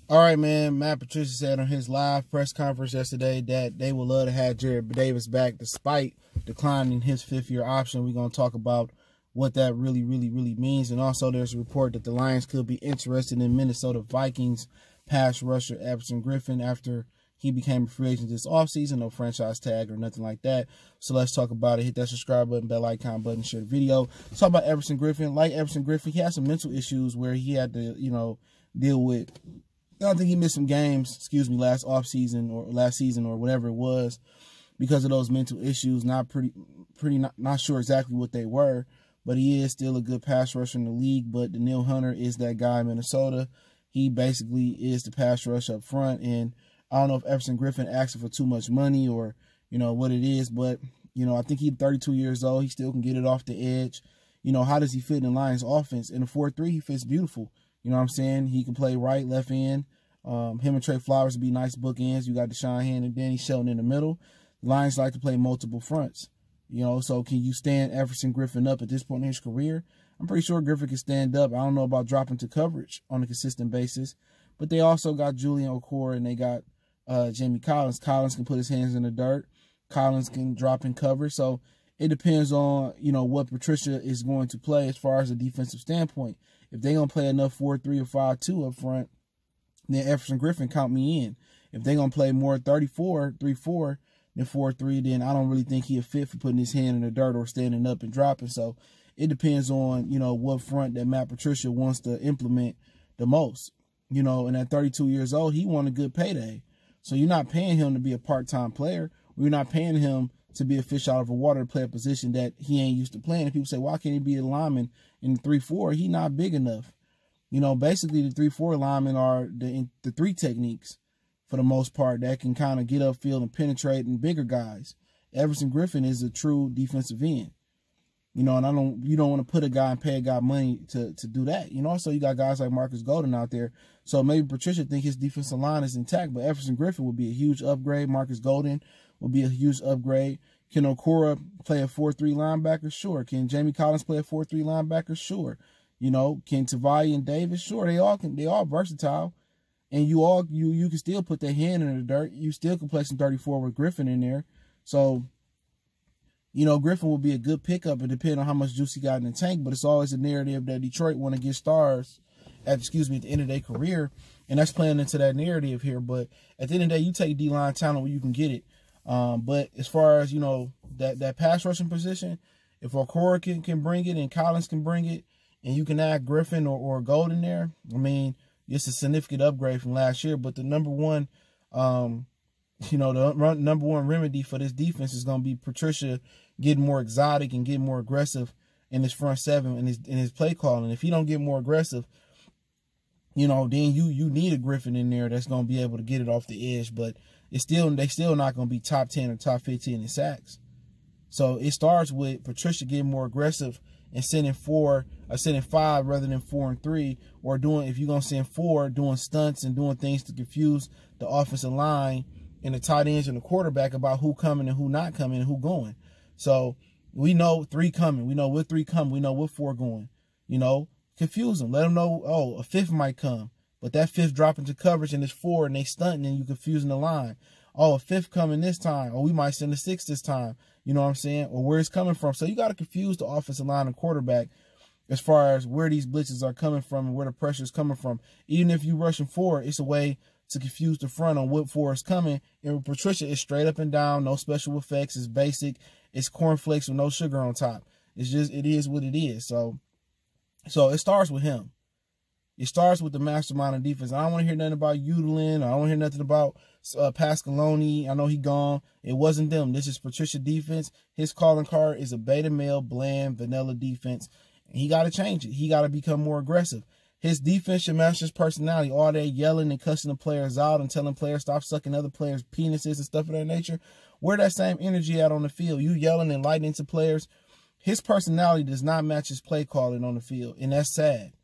All right, man. Matt Patricia said on his live press conference yesterday that they would love to have Jarrad Davis back despite declining his fifth-year option. We're going to talk about what that really means. And also there's a report that the Lions could be interested in Minnesota Vikings pass rusher Everson Griffen after he became a free agent this offseason. No franchise tag or nothing like that. So let's talk about it. Hit that subscribe button, bell icon button, share the video. Let's talk about Everson Griffen. Like Everson Griffen, he had some mental issues where he had to, deal with. I think he missed some games, last offseason or last season or whatever it was because of those mental issues. Not sure exactly what they were, but he is still a good pass rusher in the league. But Danielle Hunter is that guy in Minnesota. He basically is the pass rush up front. And I don't know if Everson Griffen asking for too much money or, what it is. But, I think he's 32 years old. He still can get it off the edge. How does he fit in the Lions offense? In the 4-3, he fits beautiful. You know what I'm saying? He can play right, left end. Him and Trey Flowers would be nice bookends. You got Deshaun Hand and Danny Shelton in the middle. The Lions like to play multiple fronts. So can you stand Everson Griffen up at this point in his career? I'm pretty sure Griffen can stand up. I don't know about dropping to coverage on a consistent basis. But they also got Julian Okorie and they got Jamie Collins. Collins can put his hands in the dirt. Collins can drop in coverage. So it depends on, what Patricia is going to play as far as a defensive standpoint. If they're going to play enough 4-3 or 5-2 up front, then Everson Griffen count me in. If they're going to play more 3-4 than 4-3, then I don't really think he'll fit for putting his hand in the dirt or standing up and dropping. So it depends on, what front that Matt Patricia wants to implement the most. And at 32 years old, he won a good payday. So you're not paying him to be a part-time player. We're not paying him to be a fish out of the water to play a position that he ain't used to playing. And people say, why can't he be a lineman in 3-4? He not big enough. Basically the 3-4 linemen are the three techniques for the most part that can kind of get upfield and penetrate and bigger guys. Everson Griffen is a true defensive end. And you don't want to put a guy and pay a guy money to do that. So you got guys like Marcus Golden out there. So maybe Patricia think his defensive line is intact, but Everson Griffen would be a huge upgrade. Marcus Golden will be a huge upgrade. Can Okorie play a 4-3 linebacker? Sure. Can Jamie Collins play a 4-3 linebacker? Sure. Can Tavai and Davis? Sure, they all versatile. And you can still put their hand in the dirt. You still can play some 34 with Griffen in there. So, Griffen will be a good pickup and depending on how much juice he got in the tank, but it's always a narrative that Detroit want to get stars at the end of their career. And that's playing into that narrative here. But at the end of the day, you take D-line talent where you can get it. But as far as, that pass rushing position, if Okorie can bring it and Collins can bring it, and you can add Griffen or Golden there, I mean, it's a significant upgrade from last year. But the number one, number one remedy for this defense is going to be Patricia getting more exotic and getting more aggressive in his front seven and in his play calling. If he don't get more aggressive, then you need a Griffen in there that's going to be able to get it off the edge. But they still not going to be top 10 or top 15 in sacks. So it starts with Patricia getting more aggressive and sending 5 rather than 4 and 3, or if you're going to send 4, doing stunts and doing things to confuse the offensive line and the tight ends and the quarterback about who coming and who not coming and who going. So we know 3 coming. We know what 3 coming. We know what 4 going. Confuse them. Let them know, a 5th might come. But that 5th drop into coverage and it's 4 and they stunting and you confusing the line. A 5th coming this time. Or we might send a 6th this time. You know what I'm saying? Or where it's coming from. So you got to confuse the offensive line and quarterback as far as where these blitzes are coming from and where the pressure is coming from. Even if you're rushing forward, it's a way to confuse the front on what 4 is coming. And with Patricia, it's straight up and down, no special effects. It's basic. It's cornflakes with no sugar on top. It is what it is. So it starts with him. It starts with the mastermind of defense. I don't want to hear nothing about Udlin. I don't want to hear nothing about Pascaloni. I know he gone. It wasn't them. This is Patricia defense. His calling card is a beta male, bland, vanilla defense. And he got to change it. He got to become more aggressive. His defense should match his personality. All that yelling and cussing the players out and telling players stop sucking other players' penises and stuff of that nature. Where that same energy at on the field? You yelling and lighting into players. His personality does not match his play calling on the field. And that's sad.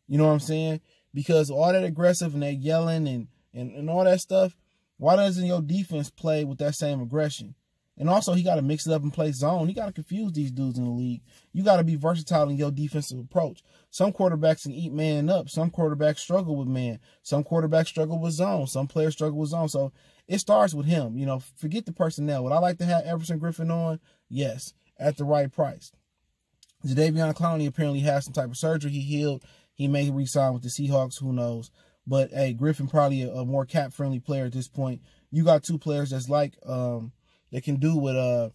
You know what I'm saying? Because all that aggressive and that yelling and all that stuff, why doesn't your defense play with that same aggression? And also, he got to mix it up and play zone. He got to confuse these dudes in the league. You got to be versatile in your defensive approach. Some quarterbacks can eat man up. Some quarterbacks struggle with man. Some quarterbacks struggle with zone. Some players struggle with zone. So it starts with him. You know, forget the personnel. Would I like to have Everson Griffen on? Yes, at the right price. Jadeveon Clowney apparently had some type of surgery. He healed. He may re-sign with the Seahawks. Who knows? But, hey, Griffen probably a more cap-friendly player at this point. You got two players that's like that can do what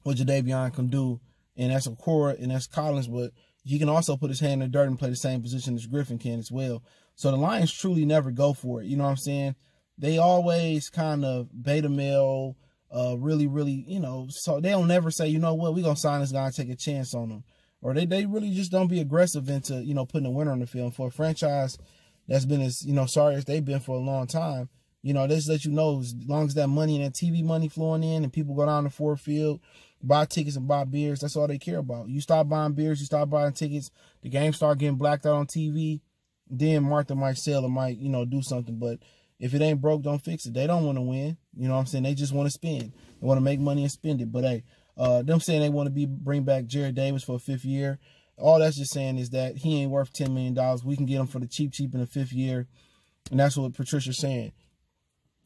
Jadeveon can do, and that's Okora and that's Collins, but he can also put his hand in the dirt and play the same position as Griffen can as well. So the Lions truly never go for it. You know what I'm saying? They always kind of beta male, really, you know, so they don't never say, you know what, we're going to sign this guy and take a chance on him. Or they really just don't be aggressive into, you know, putting a winner on the field. For a franchise that's been as, you know, sorry as they've been for a long time, you know, this let you know, as long as that money and that TV money flowing in and people go down to Ford Field, buy tickets and buy beers, that's all they care about. You start buying beers, you start buying tickets, the game start getting blacked out on TV, then Martha might sell or might, you know, do something. But if it ain't broke, don't fix it. They don't want to win. You know what I'm saying? They just want to spend. They want to make money and spend it. But, hey, them saying they want to bring back Jarrad Davis for a 5th year, all that's just saying is that he ain't worth $10 million. We can get him for the cheap in the 5th year. And that's what Patricia's saying.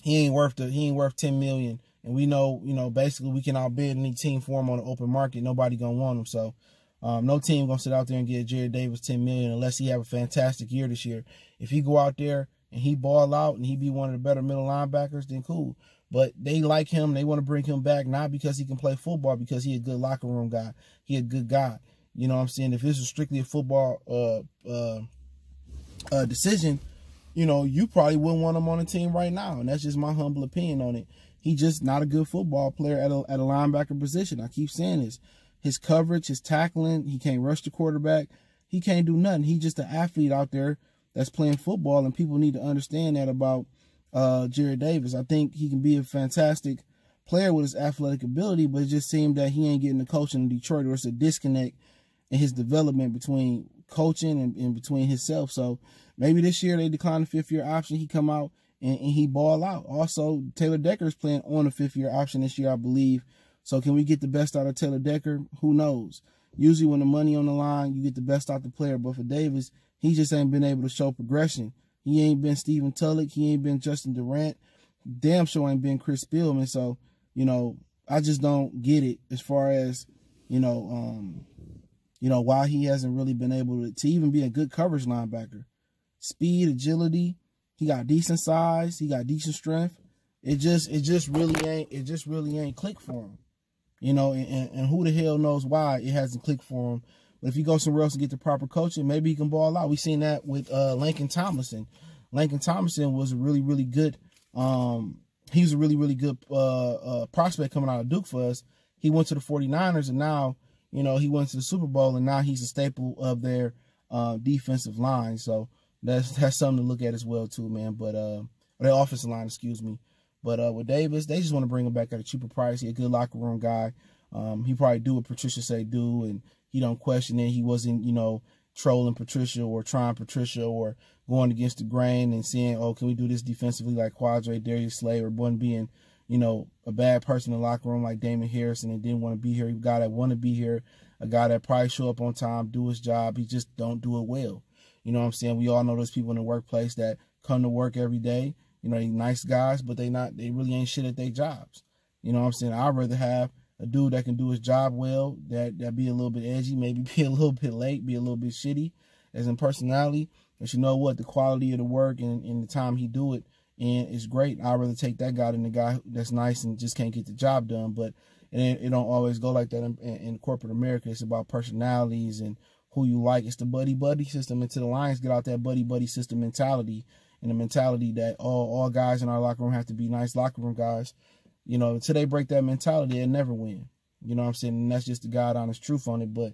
He ain't worth $10 million. And we know, you know, basically we can outbid any team for him on the open market. Nobody gonna want him. So no team gonna sit out there and get Jarrad Davis $10 million unless he have a fantastic year this year. If he go out there and he ball out and he be one of the better middle linebackers, then cool. But they like him. They want to bring him back, not because he can play football, because he a good locker room guy. He a good guy. You know what I'm saying? If this was strictly a football decision, you know, you probably wouldn't want him on the team right now. And that's just my humble opinion on it. He's just not a good football player at a linebacker position. I keep saying this. His coverage, his tackling, he can't rush the quarterback. He can't do nothing. He's just an athlete out there that's playing football, and people need to understand that about Jarrad Davis. I think he can be a fantastic player with his athletic ability, but it just seemed that he ain't getting the coaching in Detroit, or it's a disconnect in his development between coaching and between himself. So maybe this year they decline the 5th year option. He come out and he ball out. Also, Taylor Decker is playing on a 5th year option this year, I believe. So can we get the best out of Taylor Decker? Who knows? Usually when the money on the line, you get the best out the player. But for Davis, he just ain't been able to show progression. He ain't been Steven Tulloch. He ain't been Justin Durant. Damn sure ain't been Chris Spielman. So, you know, I just don't get it as far as, you know, why he hasn't really been able to even be a good coverage linebacker. Speed, agility, he got decent size, he got decent strength. It just really ain't clicked for him. You know, and who the hell knows why it hasn't clicked for him. But if he goes somewhere else and get the proper coaching, maybe he can ball out. We seen that with Laken Tomlinson. Laken Tomlinson was a really, really good he was a really, really good prospect coming out of Duke for us. He went to the 49ers, and now, you know, he went to the Super Bowl, and now he's a staple of their defensive line. So that's something to look at as well too, man. But their offensive line, excuse me. But with Davis, they just want to bring him back at a cheaper price. He's a good locker room guy. He probably do what Patricia say do, and he don't question it. He wasn't, you know, trolling Patricia or trying Patricia or going against the grain and saying, oh, can we do this defensively like Quadre, Darius Slay, or one being, you know, a bad person in the locker room like Damon Harrison and didn't want to be here. A guy that want to be here, a guy that probably show up on time, do his job. He just don't do it well. You know what I'm saying? We all know those people in the workplace that come to work every day. You know, they nice guys, but they really ain't shit at their jobs. You know what I'm saying? I'd rather have a dude that can do his job well, that be a little bit edgy, maybe be a little bit late, be a little bit shitty as in personality. But you know what? The quality of the work and the time he do it and it's great. I'd rather take that guy than the guy that's nice and just can't get the job done. But it don't always go like that in corporate America. It's about personalities and who you like. It's the buddy-buddy system. Until the Lions get out that buddy-buddy system mentality and the mentality that all guys in our locker room have to be nice locker room guys. You know, until they break that mentality, they'll never win. You know what I'm saying? And that's just the God honest truth on it. But,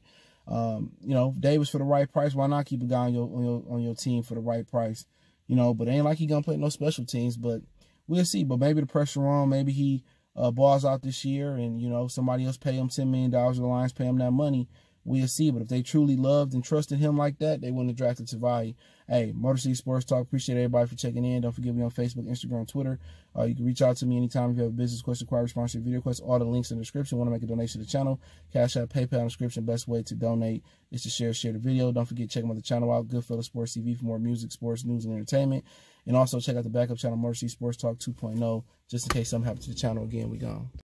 you know, Davis for the right price, why not keep a guy on your team for the right price? You know, but it ain't like he gonna play no special teams, but we'll see. But maybe the pressure on, maybe he balls out this year and, you know, somebody else pay him $10 million, the Lions pay him that money. we'll see. But if they truly loved and trusted him like that, they wouldn't have drafted Tavai. Hey, Motor City Sports Talk. Appreciate everybody for checking in. Don't forget me on Facebook, Instagram, Twitter. You can reach out to me anytime if you have a business question, inquiry, sponsorship, video question. All the links in the description. Want to make a donation to the channel? Cash App, PayPal in the description. Best way to donate is to share the video. Don't forget, check out the channel out, Goodfellas Sports TV, for more music, sports, news, and entertainment. And also check out the backup channel, Motor City Sports Talk 2.0, just in case something happens to the channel again. We gone.